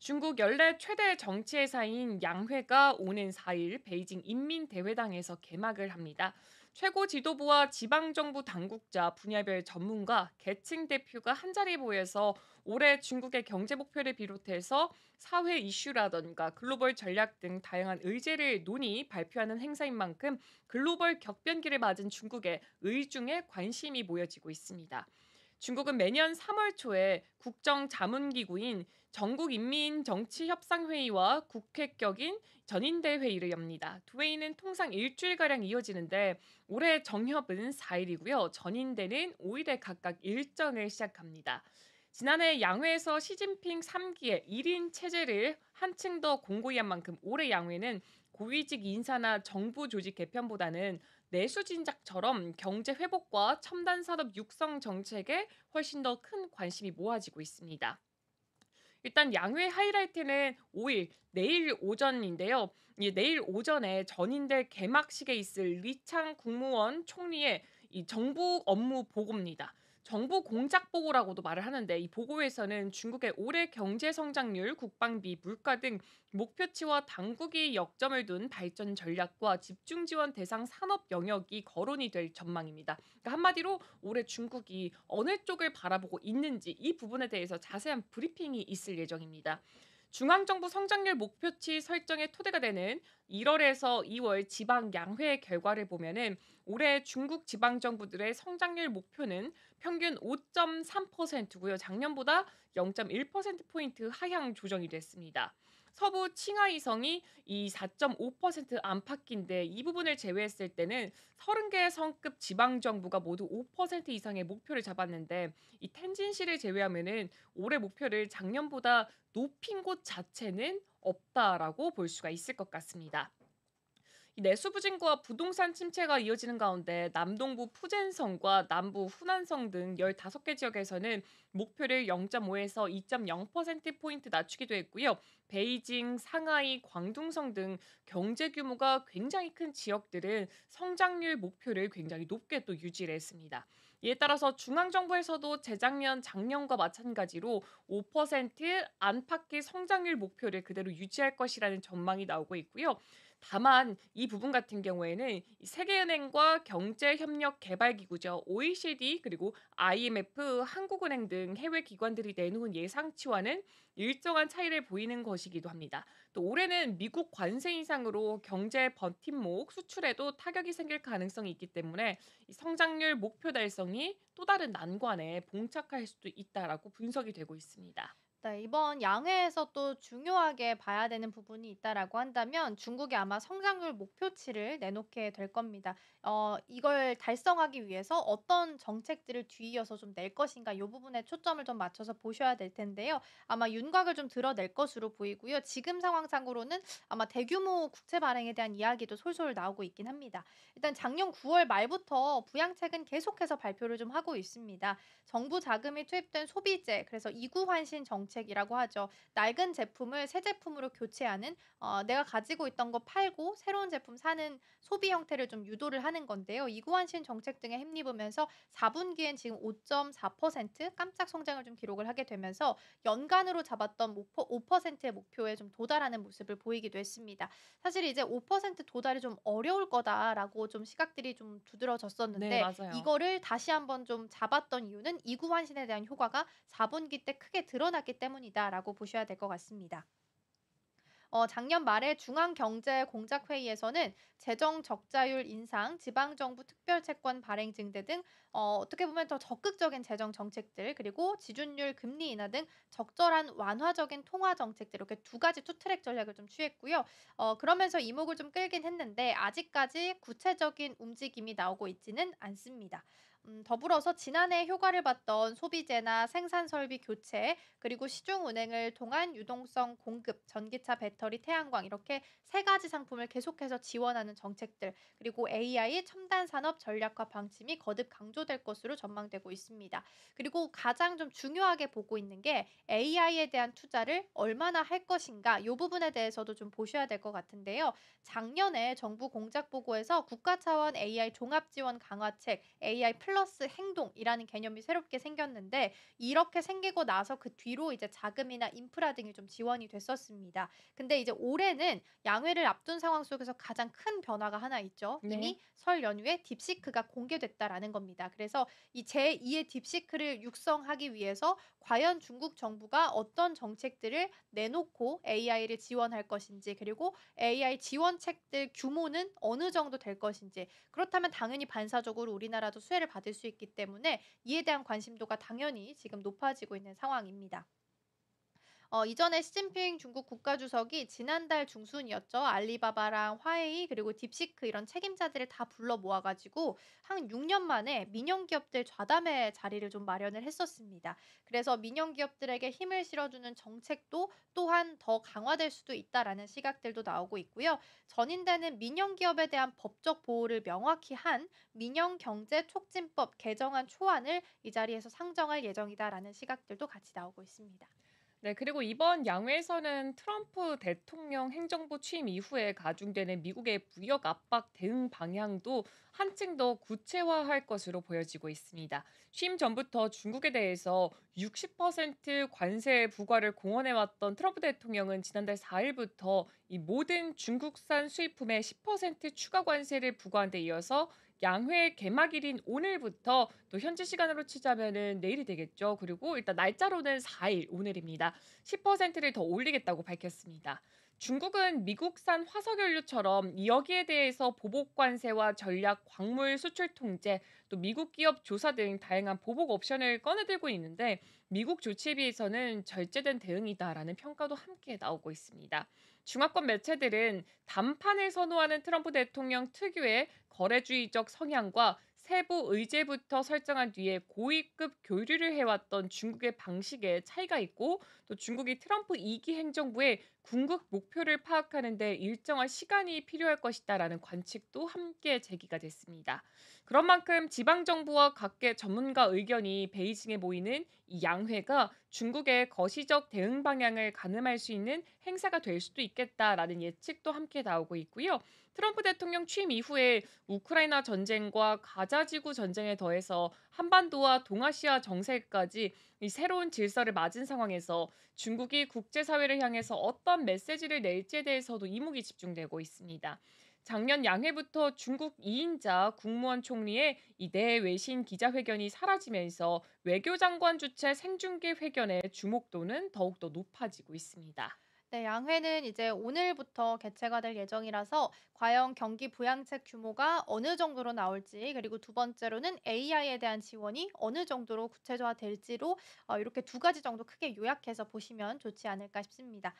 중국 연례 최대 정치회사인 양회가 오는 4일 베이징 인민대회당에서 개막을 합니다. 최고 지도부와 지방정부 당국자, 분야별 전문가, 계층 대표가 한자리에 모여서 올해 중국의 경제 목표를 비롯해서 사회 이슈라던가 글로벌 전략 등 다양한 의제를 논의, 발표하는 행사인 만큼 글로벌 격변기를 맞은 중국에 의중에 관심이 모여지고 있습니다. 중국은 매년 3월 초에 국정자문기구인 전국인민정치협상회의와 국회격인 전인대회의를 엽니다. 두 회의는 통상 일주일가량 이어지는데 올해 정협은 4일이고요. 전인대는 5일에 각각 일정을 시작합니다. 지난해 양회에서 시진핑 3기의 1인 체제를 한층 더 공고히 한 만큼 올해 양회는 고위직 인사나 정부 조직 개편보다는 내수 진작처럼 경제 회복과 첨단 산업 육성 정책에 훨씬 더 큰 관심이 모아지고 있습니다. 일단 양회 하이라이트는 5일 내일 오전인데요. 내일 오전에 전인대 개막식에 있을 리창 국무원 총리의 이 정부 업무 보고입니다. 정부 공작 보고라고도 말을 하는데 이 보고에서는 중국의 올해 경제 성장률, 국방비, 물가 등 목표치와 당국이 역점을 둔 발전 전략과 집중 지원 대상 산업 영역이 거론이 될 전망입니다. 그러니까 한마디로 올해 중국이 어느 쪽을 바라보고 있는지 이 부분에 대해서 자세한 브리핑이 있을 예정입니다. 중앙정부 성장률 목표치 설정의 토대가 되는 1월에서 2월 지방 양회 결과를 보면은 올해 중국 지방 정부들의 성장률 목표는 평균 5.3%고요. 작년보다 0.1% 포인트 하향 조정이 됐습니다. 서부 칭하이성이 이 4.5% 안팎인데 이 부분을 제외했을 때는 30개 성급 지방 정부가 모두 5% 이상의 목표를 잡았는데 이 텐진시를 제외하면은 올해 목표를 작년보다 높인 곳 자체는 없다라고 볼 수가 있을 것 같습니다. 이 내수 부진과 부동산 침체가 이어지는 가운데 남동부 푸젠성과 남부 후난성 등 15개 지역에서는 목표를 0.5에서 2.0%포인트 낮추기도 했고요. 베이징, 상하이, 광둥성 등 경제 규모가 굉장히 큰 지역들은 성장률 목표를 굉장히 높게 또 유지를 했습니다. 이에 따라서 중앙정부에서도 재작년, 작년과 마찬가지로 5% 안팎의 성장률 목표를 그대로 유지할 것이라는 전망이 나오고 있고요. 다만 이 부분 같은 경우에는 이 세계은행과 경제협력개발기구죠. OECD 그리고 IMF, 한국은행 등 해외 기관들이 내놓은 예상치와는 일정한 차이를 보이는 것이기도 합니다. 또 올해는 미국 관세 인상으로 경제 버팀목, 수출에도 타격이 생길 가능성이 있기 때문에 이 성장률 목표 달성이 또 다른 난관에 봉착할 수도 있다라고 분석이 되고 있습니다. 네, 이번 양회에서 또 중요하게 봐야 되는 부분이 있다라고 한다면 중국이 아마 성장률 목표치를 내놓게 될 겁니다. 이걸 달성하기 위해서 어떤 정책들을 뒤이어서 좀 낼 것인가 이 부분에 초점을 좀 맞춰서 보셔야 될 텐데요. 아마 윤곽을 좀 드러낼 것으로 보이고요. 지금 상황상으로는 아마 대규모 국채 발행에 대한 이야기도 솔솔 나오고 있긴 합니다. 일단 작년 9월 말부터 부양책은 계속해서 발표를 좀 하고 있습니다. 정부 자금이 투입된 소비재, 그래서 이구 환신 정책이라고 하죠. 낡은 제품을 새 제품으로 교체하는, 내가 가지고 있던 거 팔고 새로운 제품 사는 소비 형태를 좀 유도를 하는 건데요. 이구 환신 정책 등에 힘입으면서 4분기엔 지금 5.4% 깜짝 성장을 좀 기록을 하게 되면서 연간으로 잡았던 목표 5%의 목표에 좀 도달하는 모습을 보이기도 했습니다. 사실 이제 5% 도달이 좀 어려울 거다라고 좀 시각들이 좀 네, 두드러졌었는데 맞아요. 이거를 다시 한번 좀 잡았던 이유는 이구 환신에 대한 효과가 4분기 때 크게 드러났기 때문이다라고 보셔야 될 것 같습니다. 작년 말에 중앙경제공작회의에서는 재정 적자율 인상, 지방정부 특별채권 발행 증대 등 어떻게 보면 더 적극적인 재정 정책들, 그리고 지준율 금리 인하 등 적절한 완화적인 통화 정책들, 이렇게 두 가지 투 트랙 전략을 좀 취했고요. 그러면서 이목을 좀 끌긴 했는데 아직까지 구체적인 움직임이 나오고 있지는 않습니다. 더불어서 지난해 효과를 봤던 소비재나 생산 설비 교체, 그리고 시중 은행을 통한 유동성 공급, 전기차, 배터리, 태양광 이렇게 세 가지 상품을 계속해서 지원하는 정책들, 그리고 AI 첨단 산업 전략화 방침이 거듭 강조될 것으로 전망되고 있습니다. 그리고 가장 좀 중요하게 보고 있는 게 AI에 대한 투자를 얼마나 할 것인가, 이 부분에 대해서도 좀 보셔야 될 것 같은데요. 작년에 정부 공작 보고에서 국가 차원 AI 종합 지원 강화책, AI 플러스 행동이라는 개념이 새롭게 생겼는데 이렇게 생기고 나서 그 뒤로 이제 자금이나 인프라 등이 좀 지원이 됐었습니다. 근데 이제 올해는 양회를 앞둔 상황 속에서 가장 큰 변화가 하나 있죠. 네. 이미 설 연휴에 딥시크가 공개됐다라는 겁니다. 그래서 이 제2의 딥시크를 육성하기 위해서 과연 중국 정부가 어떤 정책들을 내놓고 AI를 지원할 것인지 그리고 AI 지원책들 규모는 어느 정도 될 것인지 그렇다면 당연히 반사적으로 우리나라도 수혜를 받을 수 있기 때문에 이에 대한 관심도가 당연히 지금 높아지고 있는 상황입니다. 이전에 시진핑 중국 국가주석이 지난달 중순이었죠. 알리바바랑 화웨이 그리고 딥시크 이런 책임자들을 다 불러 모아가지고 한 6년 만에 민영 기업들 좌담회 자리를 좀 마련을 했었습니다. 그래서 민영 기업들에게 힘을 실어주는 정책도 또한 더 강화될 수도 있다라는 시각들도 나오고 있고요. 전인대는 민영 기업에 대한 법적 보호를 명확히 한 민영 경제 촉진법 개정안 초안을 이 자리에서 상정할 예정이다라는 시각들도 같이 나오고 있습니다. 네, 그리고 이번 양회에서는 트럼프 대통령 행정부 취임 이후에 가중되는 미국의 무역 압박 대응 방향도 한층 더 구체화할 것으로 보여지고 있습니다. 취임 전부터 중국에 대해서 60% 관세 부과를 공언해왔던 트럼프 대통령은 지난달 4일부터 이 모든 중국산 수입품에 10% 추가 관세를 부과한 데 이어서 양회 개막일인 오늘부터 또 현지 시간으로 치자면은 내일이 되겠죠. 그리고 일단 날짜로는 4일 오늘입니다. 10%를 더 올리겠다고 밝혔습니다. 중국은 미국산 화석연료처럼 여기에 대해서 보복 관세와 전략 광물 수출 통제, 또 미국 기업 조사 등 다양한 보복 옵션을 꺼내들고 있는데 미국 조치에 비해서는 절제된 대응이다라는 평가도 함께 나오고 있습니다. 중화권 매체들은 단판을 선호하는 트럼프 대통령 특유의 거래주의적 성향과 세부 의제부터 설정한 뒤에 고위급 교류를 해왔던 중국의 방식에 차이가 있고 또 중국이 트럼프 2기 행정부의 궁극 목표를 파악하는 데 일정한 시간이 필요할 것이다라는 관측도 함께 제기가 됐습니다. 그런 만큼 지방정부와 각계 전문가 의견이 베이징에 모이는 이 양회가 중국의 거시적 대응 방향을 가늠할 수 있는 행사가 될 수도 있겠다라는 예측도 함께 나오고 있고요. 트럼프 대통령 취임 이후에 우크라이나 전쟁과 가자 지구 전쟁에 더해서 한반도와 동아시아 정세까지 이 새로운 질서를 맞은 상황에서 중국이 국제사회를 향해서 어떤 메시지를 낼지에 대해서도 이목이 집중되고 있습니다. 작년 양회부터 중국 2인자 국무원 총리의 이 내외신 기자회견이 사라지면서 외교장관 주최 생중계 회견의 주목도는 더욱더 높아지고 있습니다. 네, 양회는 이제 오늘부터 개최가 될 예정이라서 과연 경기 부양책 규모가 어느 정도로 나올지 그리고 두 번째로는 AI에 대한 지원이 어느 정도로 구체화될지로 이렇게 두 가지 정도 크게 요약해서 보시면 좋지 않을까 싶습니다.